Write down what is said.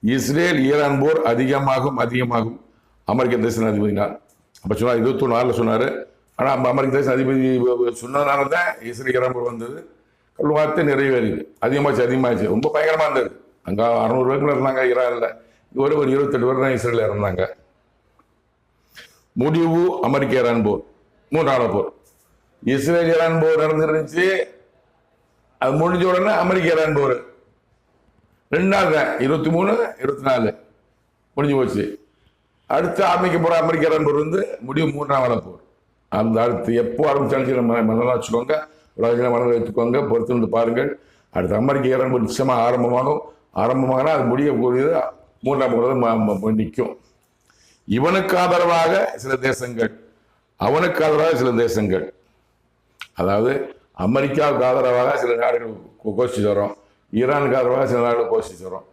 Israel Iran போர் அதிகமாகும் அமெரிக்க தேச அதிபதினார். அப்போ சொன்னார் 21 சொன்னார். ஆனால் அமெரிக்க தேச அதிபதி சொன்னதுனால தான் இஸ்ரேல் ஈரான் போர் வந்தது. வார்த்தை நிறைவேறிது. அதிகமாச்சு. ரொம்ப பயங்கரமாக இருந்தது. அங்கே 600 பேருக்கு இருந்தாங்க ஈரானில். ஒரு 28 பேர் தான் இஸ்ரேலில் இறந்தாங்க. முடிவு அமெரிக்க ஈரான் போர், 3வது போர். இஸ்ரேல் ஈரான் போர் நடந்துருந்துச்சு. அது முடிஞ்ச உடனே அமெரிக்க ஈரான் போர் 2 தான், 23, 24 முடிஞ்சு போச்சு. அடுத்து ஆரம்பிக்க போற அமெரிக்க ஈரான் போர் முடிவு 3வது போர். அந்த அடுத்து எப்போ ஆரம்பிச்சாலும் நம்ம மனதில் வச்சுக்கோங்க, உலகத்தில் மனதில் வைத்துக்கோங்க, பொறுத்து வந்து பாருங்கள். அடுத்து அமெரிக்க ஈரான் போர் நிச்சயமாக ஆரம்பமானா அது முடியக்கூடியது 3வது போர் நிற்கும். இவனுக்கு ஆதரவாக சில தேசங்கள், அவனுக்கு ஆதரவாக சில தேசங்கள், அதாவது அமெரிக்காவுக்கு ஆதரவாக சில நாடுகள் கோஷிச்சு வரும், ஈரானுக்கு ஆதரவாக சில நாடுகள் கோஷிச்சு வரும்.